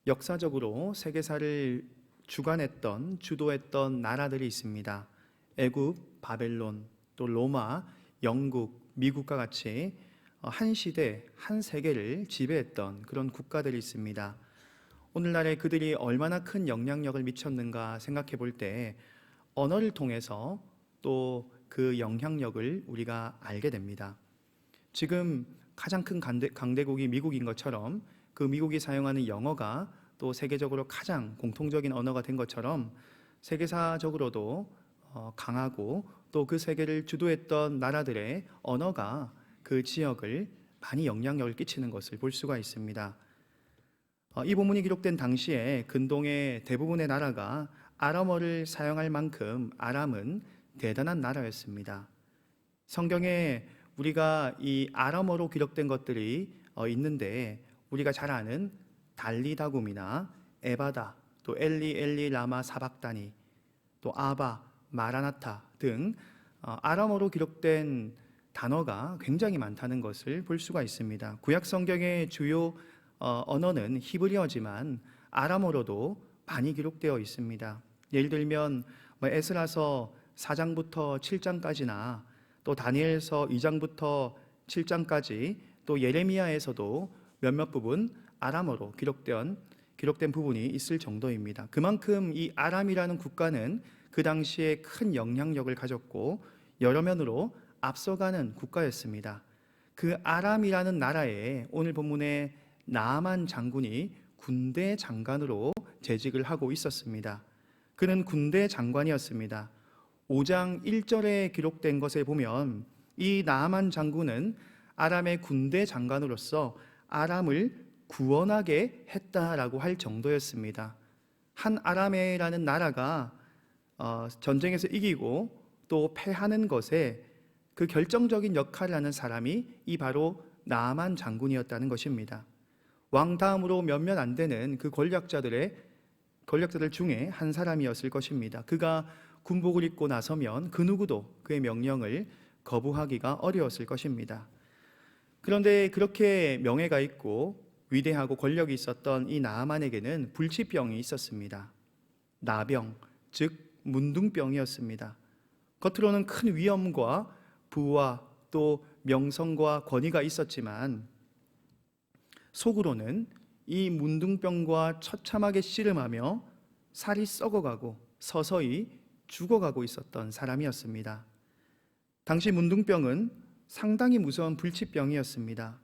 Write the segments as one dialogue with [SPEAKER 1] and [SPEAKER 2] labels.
[SPEAKER 1] 역사적으로 세계사를 주도했던 나라들이 있습니다. 애굽, 바벨론, 또 로마, 영국, 미국과 같이 한 시대, 한 세계를 지배했던 그런 국가들이 있습니다. 오늘날에 그들이 얼마나 큰 영향력을 미쳤는가 생각해 볼 때 언어를 통해서 또 그 영향력을 우리가 알게 됩니다. 지금 가장 큰 강대국이 미국인 것처럼 그 미국이 사용하는 영어가 또 세계적으로 가장 공통적인 언어가 된 것처럼 세계사적으로도 강하고 또 그 세계를 주도했던 나라들의 언어가 그 지역을 많이 영향력을 끼치는 것을 볼 수가 있습니다. 이 본문이 기록된 당시에 근동의 대부분의 나라가 아람어를 사용할 만큼 아람은 대단한 나라였습니다. 성경에 우리가 이 아람어로 기록된 것들이 있는데 우리가 잘 아는 달리다굼이나 에바다, 또 엘리 라마 사박다니, 또 아바, 마라나타 등 아람어로 기록된 단어가 굉장히 많다는 것을 볼 수가 있습니다. 구약 성경의 주요 언어는 히브리어지만 아람어로도 많이 기록되어 있습니다. 예를 들면 에스라서 4장부터 7장까지나 또 다니엘서 2장부터 7장까지 또 예레미야에서도 몇몇 부분 아람어로 기록된 부분이 있을 정도입니다. 그만큼 이 아람이라는 국가는 그 당시에 큰 영향력을 가졌고 여러 면으로 앞서가는 국가였습니다. 그 아람이라는 나라에 오늘 본문의 나아만 장군이 군대 장관으로 재직을 하고 있었습니다. 그는 군대 장관이었습니다. 5장 1절에 기록된 것에 보면 이 나아만 장군은 아람의 군대 장관으로서 아람을 구원하게 했다라고 할 정도였습니다. 한 아람이라는 나라가 전쟁에서 이기고 또 패하는 것에 그 결정적인 역할을 하는 사람이 이 바로 나아만 장군이었다는 것입니다. 왕 다음으로 몇몇 안 되는 그 권력자들 중에 한 사람이었을 것입니다. 그가 군복을 입고 나서면 그 누구도 그의 명령을 거부하기가 어려웠을 것입니다. 그런데 그렇게 명예가 있고 위대하고 권력이 있었던 이 나아만에게는 불치병이 있었습니다. 나병, 즉 문둥병이었습니다. 겉으로는 큰 위엄과 부와 또 명성과 권위가 있었지만 속으로는 이 문둥병과 처참하게 씨름하며 살이 썩어가고 서서히 죽어가고 있었던 사람이었습니다. 당시 문둥병은 상당히 무서운 불치병이었습니다.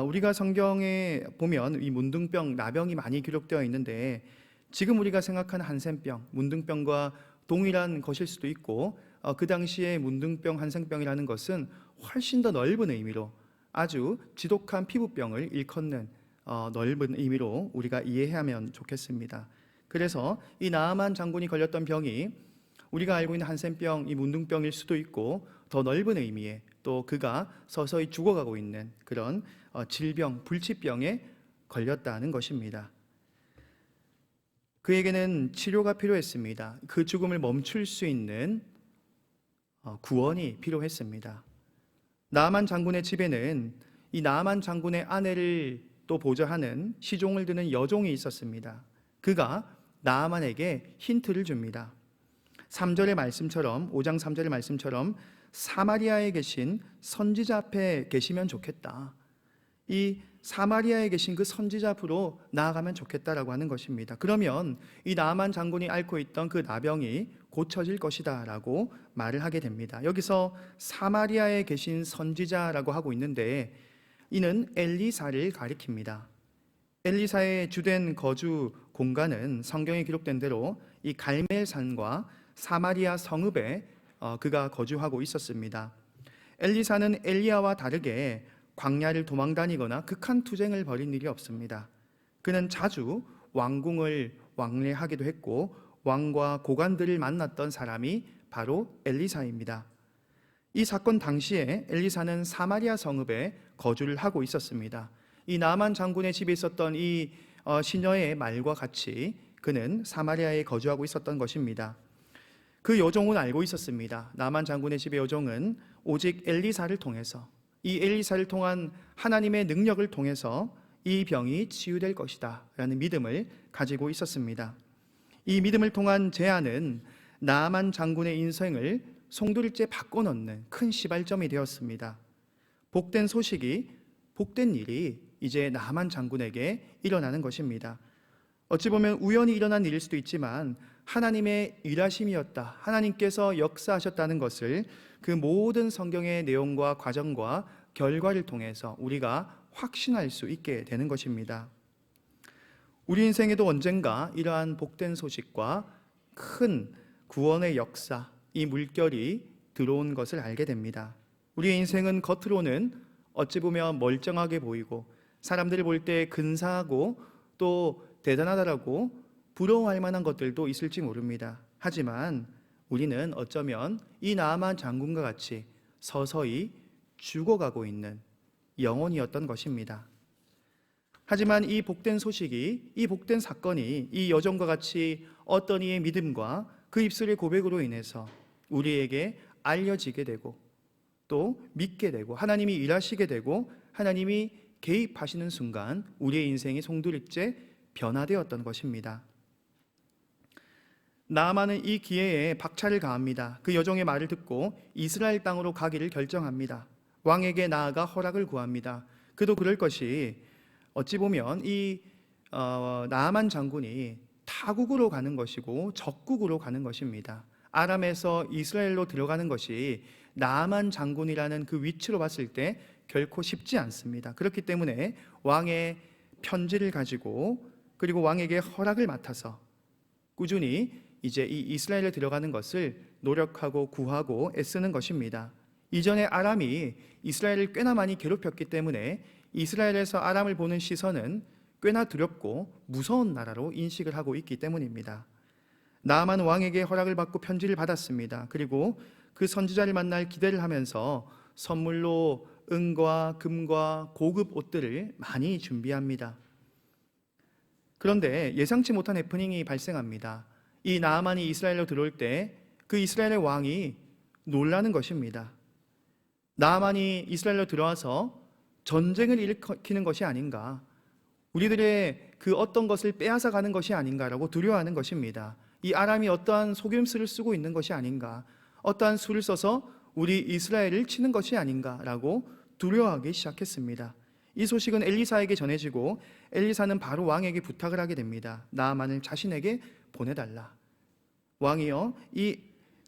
[SPEAKER 1] 우리가 성경에 보면 이 문둥병, 나병이 많이 기록되어 있는데 지금 우리가 생각하는 한센병, 문둥병과 동일한 것일 수도 있고 그 당시에 문둥병, 한센병이라는 것은 훨씬 더 넓은 의미로 아주 지독한 피부병을 일컫는 넓은 의미로 우리가 이해하면 좋겠습니다. 그래서 이 나아만 장군이 걸렸던 병이 우리가 알고 있는 한센병, 이 문둥병일 수도 있고 더 넓은 의미의 또 그가 서서히 죽어가고 있는 그런 질병, 불치병에 걸렸다는 것입니다. 그에게는 치료가 필요했습니다. 그 죽음을 멈출 수 있는 구원이 필요했습니다. 나아만 장군의 집에는 이 나아만 장군의 아내를 또 보좌하는 시종을 드는 여종이 있었습니다. 그가 나아만에게 힌트를 줍니다. 3절의 말씀처럼 5장 3절의 말씀처럼 사마리아에 계신 선지자 앞에 계시면 좋겠다. 이 사마리아에 계신 그 선지자 앞으로 나아가면 좋겠다라고 하는 것입니다. 그러면 이 나아만 장군이 앓고 있던 그 나병이 고쳐질 것이다 라고 말을 하게 됩니다. 여기서 사마리아에 계신 선지자라고 하고 있는데 이는 엘리사를 가리킵니다. 엘리사의 주된 거주 공간은 성경에 기록된 대로 이 갈멜산과 사마리아 성읍에 그가 거주하고 있었습니다. 엘리사는 엘리야와 다르게 광야를 도망다니거나 극한 투쟁을 벌인 일이 없습니다. 그는 자주 왕궁을 왕래하기도 했고 왕과 고관들을 만났던 사람이 바로 엘리사입니다. 이 사건 당시에 엘리사는 사마리아 성읍에 거주를 하고 있었습니다. 이 나아만 장군의 집에 있었던 이 시녀의 말과 같이 그는 사마리아에 거주하고 있었던 것입니다. 그 여종은 알고 있었습니다. 나아만 장군의 집의 여종은 오직 엘리사를 통해서 이 엘리사를 통한 하나님의 능력을 통해서 이 병이 치유될 것이다 라는 믿음을 가지고 있었습니다. 이 믿음을 통한 제안은 나아만 장군의 인생을 송두리째 바꿔놓는 큰 시발점이 되었습니다. 복된 소식이, 복된 일이 이제 나아만 장군에게 일어나는 것입니다. 어찌 보면 우연히 일어난 일일 수도 있지만 하나님의 일하심이었다, 하나님께서 역사하셨다는 것을 그 모든 성경의 내용과 과정과 결과를 통해서 우리가 확신할 수 있게 되는 것입니다. 우리 인생에도 언젠가 이러한 복된 소식과 큰 구원의 역사, 이 물결이 들어온 것을 알게 됩니다. 우리의 인생은 겉으로는 어찌 보면 멀쩡하게 보이고 사람들이 볼 때 근사하고 또 대단하다라고 부러워할 만한 것들도 있을지 모릅니다. 하지만 우리는 어쩌면 이 나아만 장군과 같이 서서히 죽어가고 있는 영혼이었던 것입니다. 하지만 이 복된 소식이, 이 복된 사건이 이 여종과 같이 어떤 이의 믿음과 그 입술의 고백으로 인해서 우리에게 알려지게 되고 또 믿게 되고 하나님이 일하시게 되고 하나님이 개입하시는 순간 우리의 인생이 송두리째 변화되었던 것입니다. 나아만은 이 기회에 박차를 가합니다. 그 여종의 말을 듣고 이스라엘 땅으로 가기를 결정합니다. 왕에게 나아가 허락을 구합니다. 그도 그럴 것이 어찌 보면 이 나아만 장군이 타국으로 가는 것이고 적국으로 가는 것입니다. 아람에서 이스라엘로 들어가는 것이 나아만 장군이라는 그 위치로 봤을 때 결코 쉽지 않습니다. 그렇기 때문에 왕의 편지를 가지고 그리고 왕에게 허락을 맡아서 꾸준히 이제 이 이스라엘에 들어가는 것을 노력하고 구하고 애쓰는 것입니다. 이전에 아람이 이스라엘을 꽤나 많이 괴롭혔기 때문에 이스라엘에서 아람을 보는 시선은 꽤나 두렵고 무서운 나라로 인식을 하고 있기 때문입니다. 나아만 왕에게 허락을 받고 편지를 받았습니다. 그리고 그 선지자를 만날 기대를 하면서 선물로 은과 금과 고급 옷들을 많이 준비합니다. 그런데 예상치 못한 해프닝이 발생합니다. 이 나아만이 이스라엘로 들어올 때 그 이스라엘의 왕이 놀라는 것입니다. 나아만이 이스라엘로 들어와서 전쟁을 일으키는 것이 아닌가, 우리들의 그 어떤 것을 빼앗아 가는 것이 아닌가라고 두려워하는 것입니다. 이 아람이 어떠한 속임수를 쓰고 있는 것이 아닌가, 어떠한 수를 써서 우리 이스라엘을 치는 것이 아닌가라고 두려워하기 시작했습니다. 이 소식은 엘리사에게 전해지고 엘리사는 바로 왕에게 부탁을 하게 됩니다. 나아만을 자신에게 보내달라. 왕이여, 이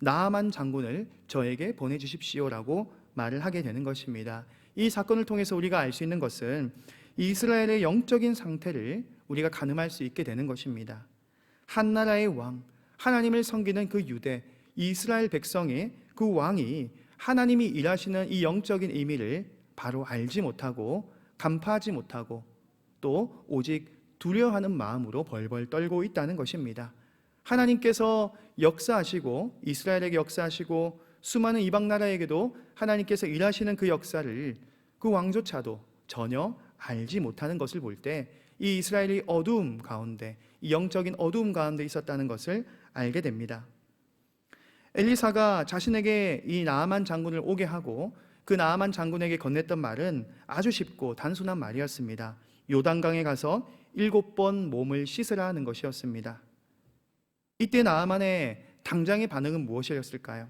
[SPEAKER 1] 나아만 장군을 저에게 보내주십시오라고 말을 하게 되는 것입니다. 이 사건을 통해서 우리가 알 수 있는 것은 이스라엘의 영적인 상태를 우리가 가늠할 수 있게 되는 것입니다. 한 나라의 왕, 하나님을 섬기는 그 유대 이스라엘 백성의 그 왕이 하나님이 일하시는 이 영적인 의미를 바로 알지 못하고 간파하지 못하고 또 오직 두려워하는 마음으로 벌벌 떨고 있다는 것입니다. 하나님께서 역사하시고 이스라엘에게 역사하시고 수많은 이방 나라에게도 하나님께서 일하시는 그 역사를 그 왕조차도 전혀 알지 못하는 것을 볼 때 이 이스라엘이 어두움 가운데, 이 영적인 어두움 가운데 있었다는 것을 알게 됩니다. 엘리사가 자신에게 이 나아만 장군을 오게 하고 그 나아만 장군에게 건넸던 말은 아주 쉽고 단순한 말이었습니다. 요단강에 가서 7번 몸을 씻으라 하는 것이었습니다. 이때 나아만의 당장의 반응은 무엇이었을까요?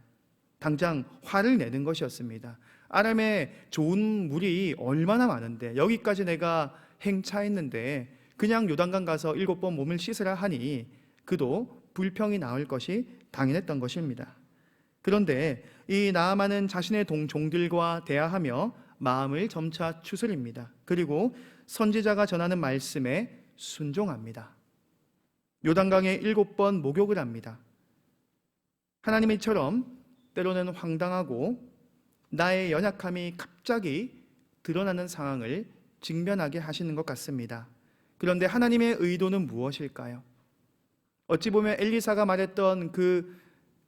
[SPEAKER 1] 당장 화를 내는 것이었습니다. 아람에 좋은 물이 얼마나 많은데 여기까지 내가 행차했는데 그냥 요단강 가서 7번 몸을 씻으라 하니 그도 불평이 나올 것이 당연했던 것입니다. 그런데 이 나아만은 자신의 종들과 대화하며 마음을 점차 추스립니다. 그리고 선지자가 전하는 말씀에 순종합니다. 요단강에 7번 목욕을 합니다. 하나님이처럼 때로는 황당하고 나의 연약함이 갑자기 드러나는 상황을 직면하게 하시는 것 같습니다. 그런데 하나님의 의도는 무엇일까요? 어찌 보면 엘리사가 말했던 그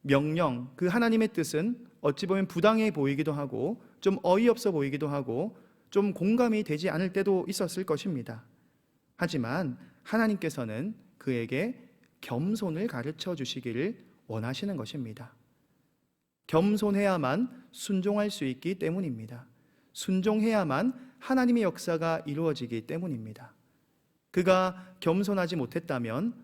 [SPEAKER 1] 명령, 그 하나님의 뜻은 어찌 보면 부당해 보이기도 하고 좀 어이없어 보이기도 하고 좀 공감이 되지 않을 때도 있었을 것입니다. 하지만 하나님께서는 그에게 겸손을 가르쳐 주시기를 원하시는 것입니다. 겸손해야만 순종할 수 있기 때문입니다. 순종해야만 하나님의 역사가 이루어지기 때문입니다. 그가 겸손하지 못했다면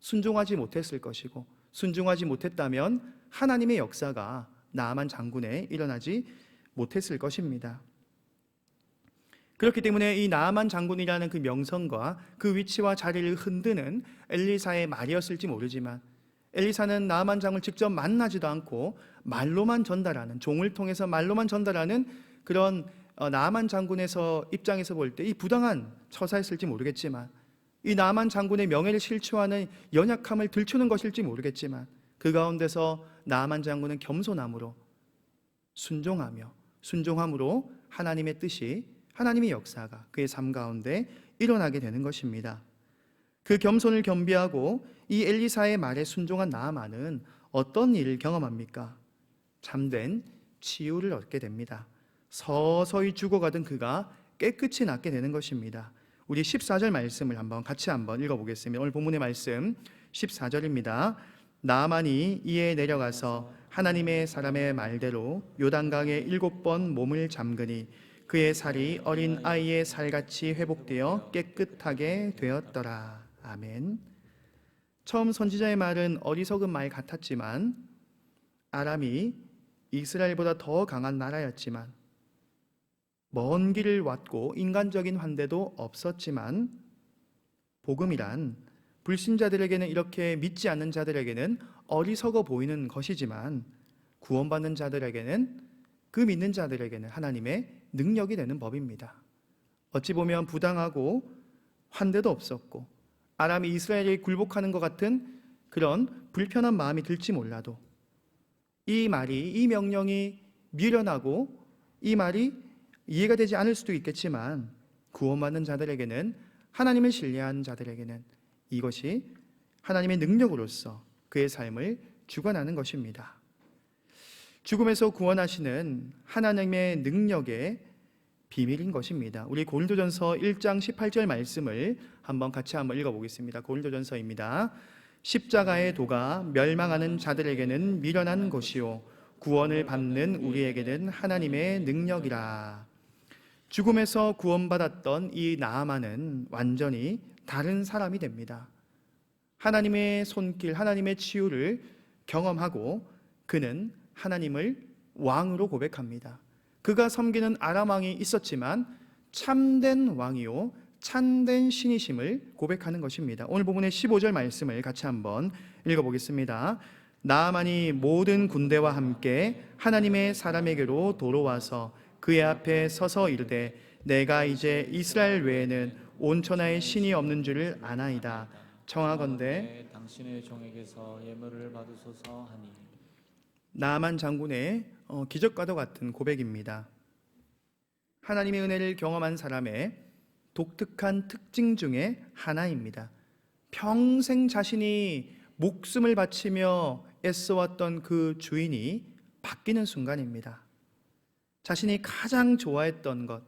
[SPEAKER 1] 순종하지 못했을 것이고, 순종하지 못했다면 하나님의 역사가 나아만 장군에 일어나지 못했을 것입니다. 그렇기 때문에 이 나아만 장군이라는 그 명성과 그 위치와 자리를 흔드는 엘리사의 말이었을지 모르지만, 엘리사는 나아만 장군을 직접 만나지도 않고 말로만 전달하는, 종을 통해서 말로만 전달하는 그런 나아만 장군에서 입장에서 볼 때 이 부당한 처사였을지 모르겠지만, 이 나아만 장군의 명예를 실추하는 연약함을 들추는 것일지 모르겠지만, 그 가운데서 나아만 장군은 겸손함으로 순종함으로 하나님의 뜻이, 하나님의 역사가 그의 삶 가운데 일어나게 되는 것입니다. 그 겸손을 겸비하고 이 엘리사의 말에 순종한 나아만은 어떤 일을 경험합니까? 참된 치유를 얻게 됩니다. 서서히 죽어가던 그가 깨끗이 낫게 되는 것입니다. 우리 14절 말씀을 같이 읽어보겠습니다. 오늘 본문의 말씀 14절입니다. 나아만이 이에 내려가서 하나님의 사람의 말대로 요단강에 7번 몸을 잠그니 그의 살이 어린 아이의 살같이 회복되어 깨끗하게 되었더라. 아멘. 처음 선지자의 말은 어리석은 말 같았지만, 아람이 이스라엘보다 더 강한 나라였지만, 먼 길을 왔고 인간적인 환대도 없었지만, 복음이란 불신자들에게는, 이렇게 믿지 않는 자들에게는 어리석어 보이는 것이지만, 구원받는 자들에게는, 그 믿는 자들에게는 하나님의 능력이 되는 법입니다. 어찌 보면 부당하고 환대도 없었고 아람이 이스라엘에 굴복하는 것 같은 그런 불편한 마음이 들지 몰라도, 이 명령이 미련하고 이 말이 이해가 되지 않을 수도 있겠지만, 구원받는 자들에게는, 하나님을 신뢰한 자들에게는 이것이 하나님의 능력으로서 그의 삶을 주관하는 것입니다. 죽음에서 구원하시는 하나님의 능력의 비밀인 것입니다. 우리 고린도전서 1장 18절 말씀을 같이 읽어보겠습니다. 고린도전서입니다. 십자가의 도가 멸망하는 자들에게는 미련한 것이요 구원을 받는 우리에게는 하나님의 능력이라. 죽음에서 구원받았던 이 나아만은 완전히 다른 사람이 됩니다. 하나님의 손길, 하나님의 치유를 경험하고 그는 하나님을 왕으로 고백합니다. 그가 섬기는 아람 왕이 있었지만 참된 왕이요 참된 신이심을 고백하는 것입니다. 오늘 본문의 15절 말씀을 같이 읽어보겠습니다. 나아만이 모든 군대와 함께 하나님의 사람에게로 돌아와서 그의 앞에 서서 이르되 내가 이제 이스라엘 외에는 온 천하에 신이 없는 줄을 아나이다. 청하건대
[SPEAKER 2] 당신의 종에게서 예물을 받으소서 하니.
[SPEAKER 1] 나아만 장군의 기적과도 같은 고백입니다. 하나님의 은혜를 경험한 사람의 독특한 특징 중에 하나입니다. 평생 자신이 목숨을 바치며 애써왔던 그 주인이 바뀌는 순간입니다. 자신이 가장 좋아했던 것,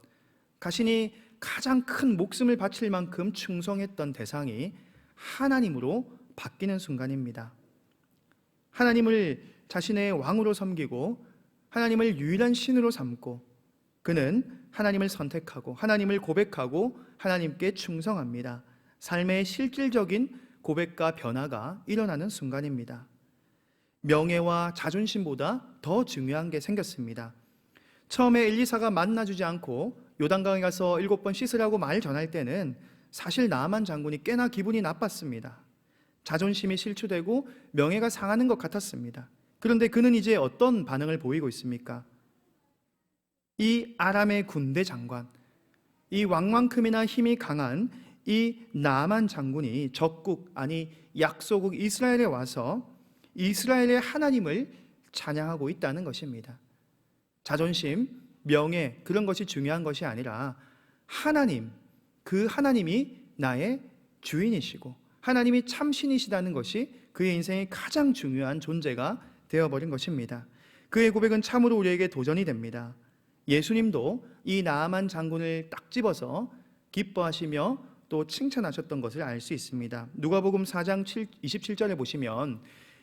[SPEAKER 1] 자신이 가장 큰 목숨을 바칠 만큼 충성했던 대상이 하나님으로 바뀌는 순간입니다. 하나님을 자신의 왕으로 섬기고 하나님을 유일한 신으로 삼고 그는 하나님을 선택하고 하나님을 고백하고 하나님께 충성합니다. 삶의 실질적인 고백과 변화가 일어나는 순간입니다. 명예와 자존심보다 더 중요한 게 생겼습니다. 처음에 엘리사가 만나주지 않고 요단강에 가서 7번 씻으라고 말 전할 때는 사실 나아만 장군이 꽤나 기분이 나빴습니다. 자존심이 실추되고 명예가 상하는 것 같았습니다. 그런데 그는 이제 어떤 반응을 보이고 있습니까? 이 아람의 군대 장관, 이 왕만큼이나 힘이 강한 이 나아만 장군이 적국, 아니 약소국 이스라엘에 와서 이스라엘의 하나님을 찬양하고 있다는 것입니다. 자존심, 명예, 그런 것이 중요한 것이 아니라 하나님, 그 하나님이 나의 주인이시고 하나님이 참신이시다는 것이 그의 인생의 가장 중요한 존재가 되어버린 것입니다. 그의 고백은 참으로 우리에게 도전이 됩니다. 예수님도 이 나아만 장군을 딱 집어서 기뻐하시며 또 칭찬하셨던 것을 알 수 있습니다. 누가복음 4장 27절에 보시면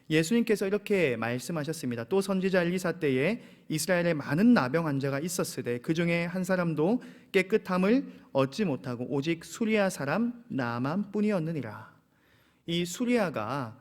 [SPEAKER 1] 예수님께서 이렇게 말씀하셨습니다. 또 선지자 엘리사 때에 이스라엘에 많은 나병 환자가 있었으되 그 중에 한 사람도 깨끗함을 얻지 못하고 오직 수리아 사람 나만뿐이었느니라. 이 수리아가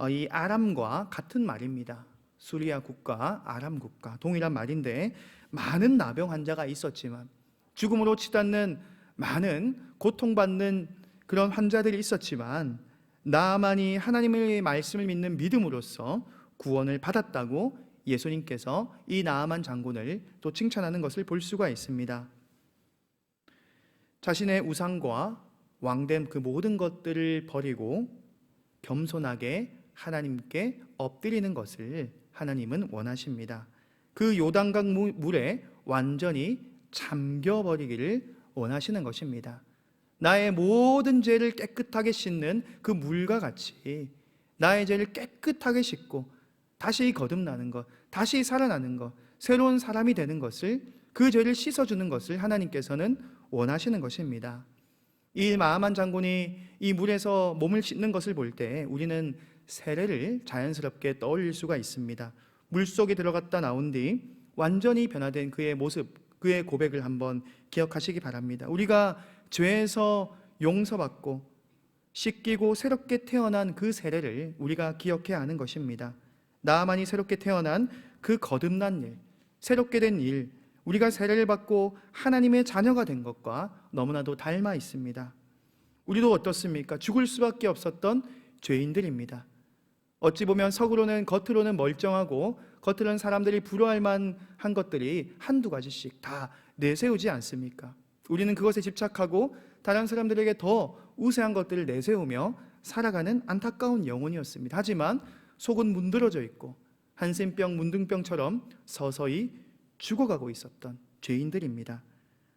[SPEAKER 1] 이 아람과 같은 말입니다. 수리아 국가, 아람 국가 동일한 말인데 많은 나병 환자가 있었지만 죽음으로 치닫는 많은 고통받는 그런 환자들이 있었지만 나만이 하나님의 말씀을 믿는 믿음으로써 구원을 받았다고 예수님께서 이 나아만 장군을 또 칭찬하는 것을 볼 수가 있습니다. 자신의 우상과 왕됨 그 모든 것들을 버리고 겸손하게 하나님께 엎드리는 것을 하나님은 원하십니다. 그 요단강 물에 완전히 잠겨버리기를 원하시는 것입니다. 나의 모든 죄를 깨끗하게 씻는 그 물과 같이 나의 죄를 깨끗하게 씻고 다시 거듭나는 것, 다시 살아나는 것, 새로운 사람이 되는 것을, 그 죄를 씻어주는 것을 하나님께서는 원하시는 것입니다. 이 마하만 장군이 이 물에서 몸을 씻는 것을 볼 때 우리는 세례를 자연스럽게 떠올릴 수가 있습니다. 물속에 들어갔다 나온 뒤 완전히 변화된 그의 모습, 그의 고백을 한번 기억하시기 바랍니다. 우리가 죄에서 용서받고 씻기고 새롭게 태어난 그 세례를 우리가 기억해야 하는 것입니다. 나만이 새롭게 태어난 그 거듭난 일, 새롭게 된 일, 우리가 세례를 받고 하나님의 자녀가 된 것과 너무나도 닮아 있습니다. 우리도 어떻습니까? 죽을 수밖에 없었던 죄인들입니다. 어찌 보면 속으로는, 겉으로는 멀쩡하고 겉으로는 사람들이 부러워할 만한 것들이 한두 가지씩 다 내세우지 않습니까? 우리는 그것에 집착하고 다른 사람들에게 더 우세한 것들을 내세우며 살아가는 안타까운 영혼이었습니다. 하지만 속은 문드러져 있고 한센병, 문둥병처럼 서서히 죽어가고 있었던 죄인들입니다.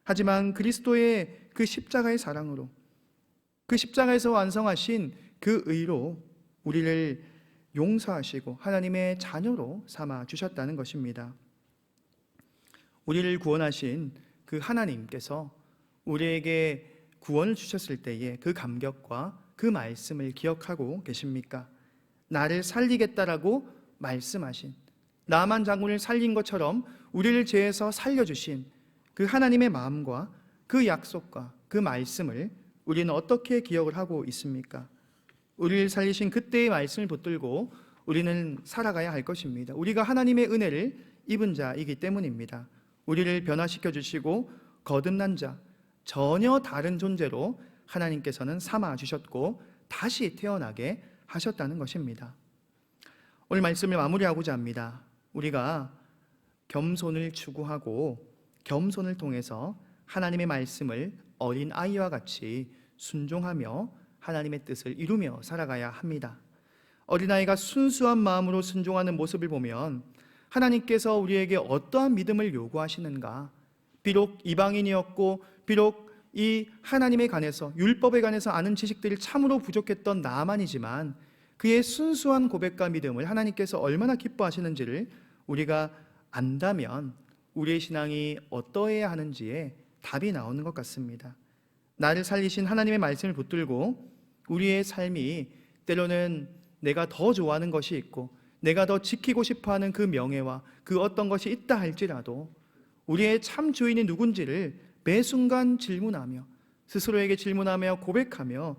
[SPEAKER 1] 하지만 그리스도의 그 십자가의 사랑으로, 그 십자가에서 완성하신 그 의로 우리를 용서하시고 하나님의 자녀로 삼아 주셨다는 것입니다. 우리를 구원하신 그 하나님께서 우리에게 구원을 주셨을 때에 그 감격과 그 말씀을 기억하고 계십니까? 나를 살리겠다라고 말씀하신, 나만 장군을 살린 것처럼 우리를 죄에서 살려주신 그 하나님의 마음과 그 약속과 그 말씀을 우리는 어떻게 기억을 하고 있습니까? 우리를 살리신 그때의 말씀을 붙들고 우리는 살아가야 할 것입니다. 우리가 하나님의 은혜를 입은 자이기 때문입니다. 우리를 변화시켜 주시고 거듭난 자, 전혀 다른 존재로 하나님께서는 삼아 주셨고 다시 태어나게 하셨다는 것입니다. 오늘 말씀을 마무리하고자 합니다. 우리가 겸손을 추구하고 겸손을 통해서 하나님의 말씀을 어린 아이와 같이 순종하며 하나님의 뜻을 이루며 살아가야 합니다. 어린아이가 순수한 마음으로 순종하는 모습을 보면 하나님께서 우리에게 어떠한 믿음을 요구하시는가, 비록 이방인이었고 비록 이 하나님에 관해서, 율법에 관해서 아는 지식들이 참으로 부족했던 나만이지만 그의 순수한 고백과 믿음을 하나님께서 얼마나 기뻐하시는지를 우리가 안다면 우리의 신앙이 어떠해야 하는지에 답이 나오는 것 같습니다. 나를 살리신 하나님의 말씀을 붙들고 우리의 삶이 때로는 내가 더 좋아하는 것이 있고 내가 더 지키고 싶어하는 그 명예와 그 어떤 것이 있다 할지라도 우리의 참 주인이 누군지를 매 순간 질문하며 스스로에게 질문하며 고백하며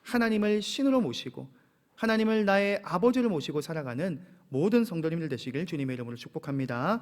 [SPEAKER 1] 하나님을 신으로 모시고 하나님을 나의 아버지로 모시고 살아가는 모든 성도님들 되시길 주님의 이름으로 축복합니다.